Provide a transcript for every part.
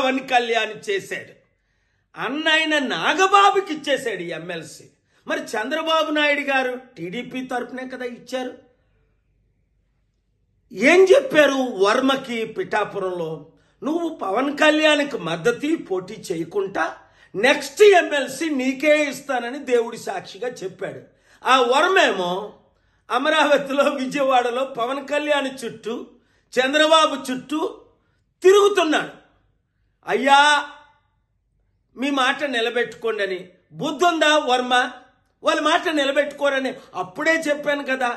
పవన్ కళ్యాణ్ చేశాడు. అన్నైన నాగబాబుకి ఇచ్చేశాడు ఎమ్మెల్సీ. మరి చంద్రబాబు నాయుడు గారు టీడీపీ తరపునే కదా ఇచ్చారు. ఏం చెప్పారు వర్మకి పిఠాపురంలో? నువ్వు పవన్ కళ్యాణ్కి మద్దతు పోటీ చేయకుండా నెక్స్ట్ ఎమ్మెల్సీ నీకే ఇస్తానని దేవుడి సాక్షిగా చెప్పాడు. ఆ వర్మేమో అమరావతిలో, విజయవాడలో పవన్ కళ్యాణ్ చుట్టూ, చంద్రబాబు చుట్టూ తిరుగుతున్నాడు. అయ్యా మీ మాట నిలబెట్టుకోండి అని. బుద్ధుందా వర్మ? వాళ్ళ మాట నిలబెట్టుకోరని అప్పుడే చెప్పాను కదా.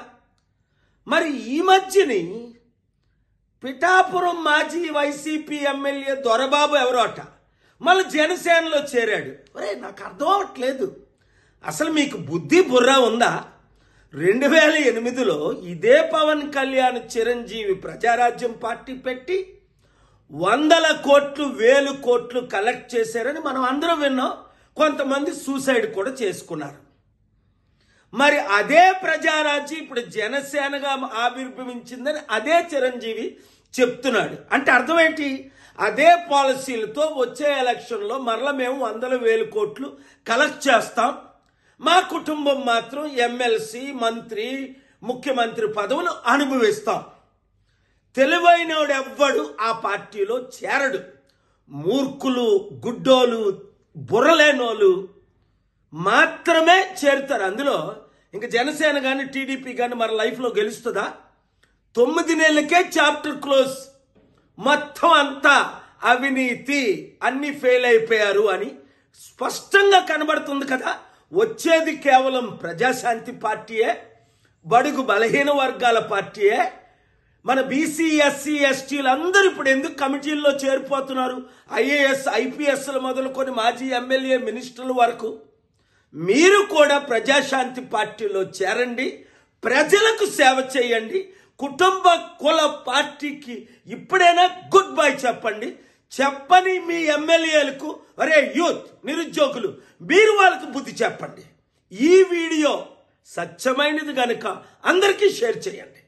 మరి ఈ మధ్యని పిఠాపురం మాజీ వైసీపీ ఎమ్మెల్యే దొరబాబు ఎవరోట మళ్ళీ జనసేనలో చేరాడు. ఒరే నాకు అర్థం అవ్వట్లేదు, అసలు మీకు బుద్ధి బుర్ర ఉందా? 2008లో ఇదే పవన్ కళ్యాణ్ చిరంజీవి ప్రజారాజ్యం పార్టీ పెట్టి 100 కోట్లు 1000 కోట్లు కలెక్ట్ చేశారని మనం అందరం విన్నాం. కొంతమంది సూసైడ్ కూడా చేసుకున్నారు. మరి అదే ప్రజారాజ్యం ఇప్పుడు జనసేనగా ఆవిర్భవించిందని అదే చిరంజీవి చెప్తున్నాడు. అంటే అర్థం ఏంటి? అదే పాలసీలతో వచ్చే ఎలక్షన్లో మరలా మేము 100,000 కోట్లు కలెక్ట్ చేస్తాం, మా కుటుంబం మాత్రం ఎమ్మెల్సీ, మంత్రి, ముఖ్యమంత్రి పదవులు అనుభవిస్తాం. తెలివైనోడు ఎవ్వడు ఆ పార్టీలో చేరడు. మూర్ఖులు, గుడ్డోలు, బుర్రలేనోళ్ళు మాత్రమే చేరుతారు అందులో. ఇంకా జనసేన కానీ టీడీపీ కానీ మన లైఫ్లో గెలుస్తుందా? 9 నెలలకే చాప్టర్ క్లోజ్. మొత్తం అంతా అవినీతి, అన్ని ఫెయిల్ అయిపోయారు అని స్పష్టంగా కనబడుతుంది కదా. వచ్చేది కేవలం ప్రజాశాంతి పార్టీయే, బడుగు బలహీన వర్గాల పార్టీయే. మన బీసీ, ఎస్సీ, ఎస్టీలు అందరూ ఇప్పుడు ఎందుకు కమిటీల్లో చేరిపోతున్నారు? ఐఏఎస్, ఐపీఎస్లు మొదలుకొని మాజీ ఎమ్మెల్యే, మినిస్టర్ల వరకు. మీరు కూడా ప్రజాశాంతి పార్టీలో చేరండి, ప్రజలకు సేవ చేయండి. కుటుంబ కుల పార్టీకి ఇప్పుడైనా గుడ్ బై చెప్పండి. చెప్పని మీ ఎమ్మెల్యేలకు, అరే యూత్, నిరుద్యోగులు, మీరు వాళ్ళకు బుద్ధి చెప్పండి. ఈ వీడియో సత్యమైనది కనుక అందరికీ షేర్ చేయండి.